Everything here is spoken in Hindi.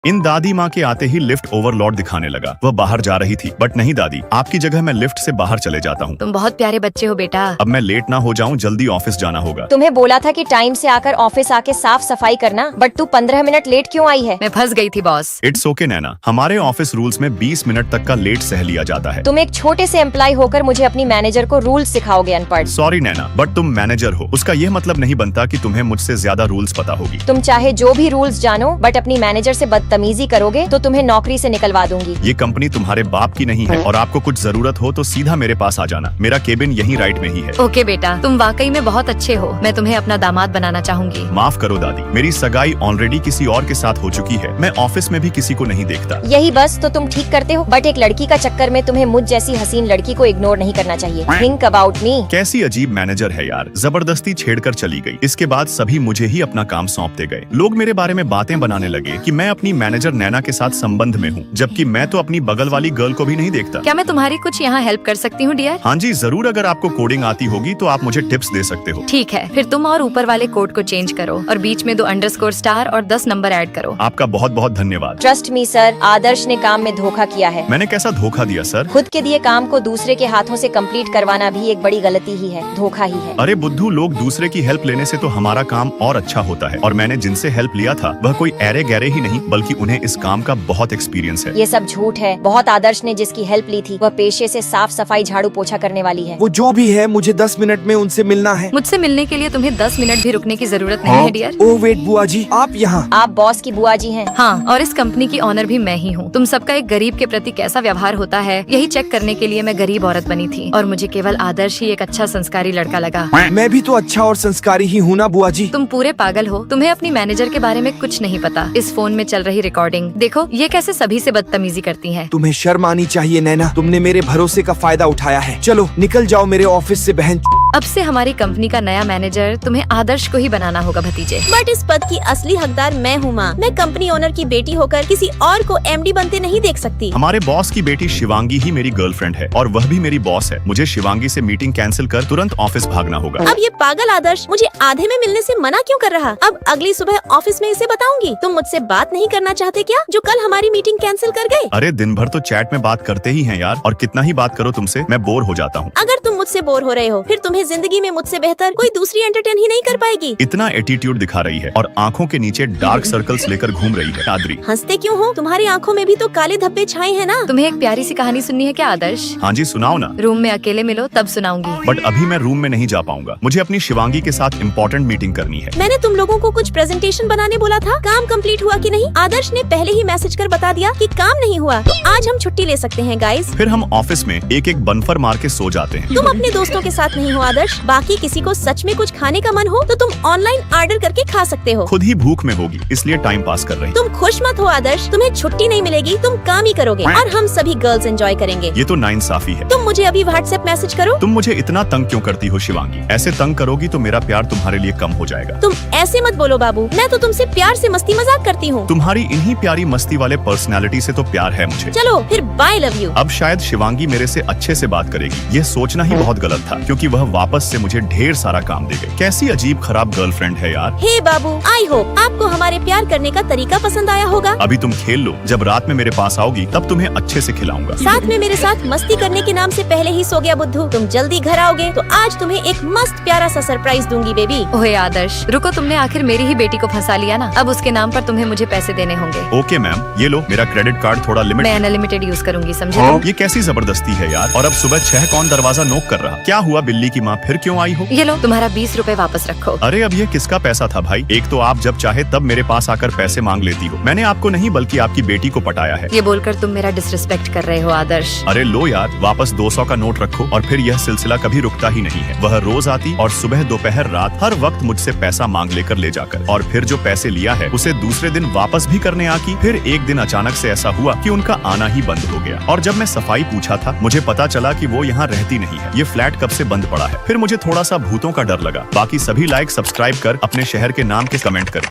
इन दादी माँ के आते ही लिफ्ट ओवरलोड दिखाने लगा। वह बाहर जा रही थी, बट नहीं दादी, आपकी जगह मैं लिफ्ट से बाहर चले जाता हूँ। तुम बहुत प्यारे बच्चे हो बेटा। अब मैं लेट ना हो जाऊँ, जल्दी ऑफिस जाना होगा। तुम्हें बोला था कि टाइम से आकर ऑफिस आके साफ सफाई करना, बट तू 15 मिनट लेट क्यों आई है? मैं फंस गई थी बॉस। इट्स ओके नैना, हमारे ऑफिस रूल्स में 20 मिनट तक का लेट सह लिया जाता है। तुम एक छोटे से एम्प्लॉय होकर मुझे अपनी मैनेजर को रूल सिखाओगे अनपढ़। सॉरी नैना, बट तुम मैनेजर हो, उसका यह मतलब नहीं बनता कि तुम्हें मुझसे ज्यादा रूल्स पता होगी। तुम चाहे जो भी रूल्स जानो, बट अपनी मैनेजर से बदतमीजी करोगे तो तुम्हें नौकरी से निकलवा दूंगी। ये कंपनी तुम्हारे बाप की नहीं है, और आपको कुछ जरूरत हो तो सीधा मेरे पास आ जाना। मेरा केबिन यहीं राइट में ही है। ओके बेटा, तुम वाकई में बहुत अच्छे हो। मैं तुम्हें अपना दामाद बनाना चाहूंगी। माफ करो दादी, मेरी सगाई ऑलरेडी किसी और के साथ हो चुकी है। मैं ऑफिस में भी किसी को नहीं देखता। यही बस तो तुम ठीक करते हो, बट एक लड़की का चक्कर में तुम्हें मुझ जैसी हसीन लड़की को इग्नोर नहीं करना चाहिए। Think about me. कैसी अजीब मैनेजर है यार, जबरदस्ती छेड़कर चली गई। इसके बाद सभी मुझे ही अपना काम सौंपते गए। लोग मेरे बारे में बातें बनाने लगे कि मैं अपनी मैनेजर नैना के साथ संबंध में हूँ, जबकि मैं तो अपनी बगल वाली गर्ल को भी नहीं देखता। क्या मैं तुम्हारी कुछ यहाँ हेल्प कर सकती हूँ डियर? हाँ जी जरूर, अगर आपको कोडिंग आती होगी तो आप मुझे टिप्स दे सकते हो। ठीक है, फिर तुम और ऊपर वाले कोड को चेंज करो और बीच में 2 अंडरस्कोर स्टार और 10 नंबर ऐड करो। आपका बहुत बहुत धन्यवाद। ट्रस्ट मी सर, आदर्श ने काम में धोखा किया है। मैंने कैसा धोखा दिया सर? खुद के दिए काम को दूसरे के हाथों से कंप्लीट करवाना भी एक बड़ी गलती ही है, धोखा ही है। अरे बुद्धू, लोग दूसरे की हेल्प लेने से तो हमारा काम और अच्छा होता है। और मैंने जिनसे हेल्प लिया था वह कोई ऐरे गहरे ही नहीं, बल्कि उन्हें इस काम का बहुत एक्सपीरियंस है। ये सब झूठ है। बहुत आदर्श ने जिसकी हेल्प ली थी वह पेशे से साफ सफाई झाड़ू पोछा करने वाली है। वो जो भी है, मुझे 10 मिनट में उनसे मिलना है। मुझसे मिलने के लिए तुम्हें 10 मिनट भी रुकने की जरूरत नहीं है डियर। ओह वेट बुआ जी, आप यहाँ? आप बॉस की बुआ जी हैं। हाँ, और इस कंपनी की ऑनर भी मैं ही हूँ। तुम सबका एक गरीब के प्रति कैसा व्यवहार होता है, यही चेक करने के लिए मैं गरीब औरत बनी थी, और मुझे केवल आदर्श ही एक अच्छा संस्कारी लड़का लगा। मैं भी तो अच्छा और संस्कारी ही हूँ ना बुआ जी। तुम पूरे पागल हो, तुम्हें अपनी मैनेजर के बारे में कुछ नहीं पता। इस फोन में चल रही रिकॉर्डिंग देखो, ये कैसे सभी से बदतमीजी करती है। तुम्हें शर्म आनी चाहिए नैना, तुमने मेरे भरोसे का फायदा उठाया है। चलो निकल जाओ मेरे ऑफिस से बहन। अब से हमारी कंपनी का नया मैनेजर तुम्हें आदर्श को ही बनाना होगा भतीजे। बट इस पद की असली हकदार मैं हूँ माँ। मैं कंपनी ओनर की बेटी होकर किसी और को एमडी बनते नहीं देख सकती। हमारे बॉस की बेटी शिवांगी ही मेरी गर्लफ्रेंड है, और वह भी मेरी बॉस है। मुझे शिवांगी से मीटिंग कैंसिल कर तुरंत ऑफिस भागना होगा। अब ये पागल आदर्श मुझे आधे में मिलने से मना क्यों कर रहा? अब अगली सुबह ऑफिस में इसे बताऊंगी। तुम मुझसे बात नहीं करना चाहते क्या, जो कल हमारी मीटिंग कैंसिल कर गए? अरे दिन भर तो चैट में बात करते ही हैं यार, और कितना ही बात करो तुमसे, मैं बोर हो जाता हूँ। अगर तुम मुझसे बोर हो रहे हो, फिर तुम्हें जिंदगी में मुझसे बेहतर कोई दूसरी एंटरटेन ही नहीं कर पाएगी। इतना एटीट्यूड दिखा रही है, और आंखों के नीचे डार्क सर्कल्स लेकर घूम रही है। आदरी, हंसते क्यों हो? तुम्हारी आंखों में भी तो काले धब्बे छाए हैं ना। तुम्हें एक प्यारी सी कहानी सुननी है क्या आदर्श? हाँ जी सुनाओ ना। रूम में अकेले मिलो तब सुनाऊंगी। बट अभी मैं रूम में नहीं जा पाऊंगा, मुझे अपनी शिवांगी के साथ इम्पोर्टेंट मीटिंग करनी है। मैंने तुम लोगों को कुछ प्रेजेंटेशन बनाने बोला था, काम कंप्लीट हुआ कि नहीं? आदर्श ने पहले ही मैसेज कर बता दिया कि काम नहीं हुआ, तो आज हम छुट्टी ले सकते हैं गाइस। फिर हम ऑफिस में एक एक बनफर मार के सो जाते हैं। तुम अपने दोस्तों के साथ नहीं हो आदर्श। बाकी किसी को सच में कुछ खाने का मन हो तो तुम ऑनलाइन ऑर्डर करके खा सकते हो। खुद ही भूख में होगी, इसलिए टाइम पास कर रही। तुम खुश मत हो आदर्श, तुम्हें छुट्टी नहीं मिलेगी, तुम काम ही करोगे और हम सभी गर्ल्स एंजॉय करेंगे। ये तो नाइंसाफी है। तुम मुझे अभी व्हाट्सएप मैसेज करो। तुम मुझे इतना तंग क्यों करती हो शिवांगी? ऐसे तंग करोगी तो मेरा प्यार तुम्हारे लिए कम हो जाएगा। तुम ऐसे मत बोलो बाबू, मैं तो तुमसे प्यार से मस्ती मजाक करती हूँ। तुम्हारी इन्हीं प्यारी मस्ती वाले पर्सनैलिटी से तो प्यार है मुझे। चलो फिर बाय, लव यू। अब शायद शिवांगी मेरे से अच्छे से बात करेगी। ये सोचना ही बहुत गलत था, क्योंकि वह वापस से मुझे ढेर सारा काम दे गई। कैसी अजीब खराब गर्लफ्रेंड है यार। हे बाबू, आई होप आपको हमारे प्यार करने का तरीका पसंद आया होगा। अभी तुम खेल लो, जब रात में मेरे पास आओगी तब तुम्हें अच्छे से खिलाऊंगा। साथ में मेरे साथ मस्ती करने के नाम से पहले ही सो गया बुद्धू। तुम जल्दी घर आओगे तो आज तुम्हें एक मस्त प्यारा सा सरप्राइज दूंगी बेबी। ओहे आदर्श, रुको, तुमने आखिर मेरी ही बेटी को फंसा लिया ना। अब उसके नाम पर तुम्हें मुझे पैसे देने होंगे। ओके मैम, ये लो मेरा क्रेडिट कार्ड, थोड़ा लिमिट। मैं अनलिमिटेड यूज करूंगी, समझे तुम? ये कैसी जबरदस्ती है यार। और अब सुबह 6 कौन दरवाजा नोक कर रहा? क्या हुआ बिल्ली की माँ, फिर क्यों आई हो? ये लो तुम्हारा 20 रुपए वापस रखो। अरे अब ये किसका पैसा था भाई? एक तो आप जब चाहे तब मेरे पास आकर पैसे मांग लेती हो। मैंने आपको नहीं बल्कि आपकी बेटी को पटाया है। ये बोलकर तुम मेरा डिसरिस्पेक्ट कर रहे हो आदर्श। अरे लो यार, वापस 200 का नोट रखो। और फिर यह सिलसिला कभी रुकता ही नहीं है। वह रोज आती और सुबह दोपहर रात हर वक्त मुझसे पैसा मांग लेकर ले जाकर, और फिर जो पैसे लिया है उसे दूसरे दिन वापस भी करने आकी। फिर एक दिन अचानक से ऐसा हुआ कि उनका आना ही बंद हो गया, और जब मैं सफाई पूछा था मुझे पता चला कि वो यहाँ रहती नहीं है। ये फ्लैट कब से बंद पड़ा है। फिर मुझे थोड़ा सा भूतों का डर लगा। बाकी सभी लाइक सब्सक्राइब कर अपने शहर के नाम के कमेंट करें।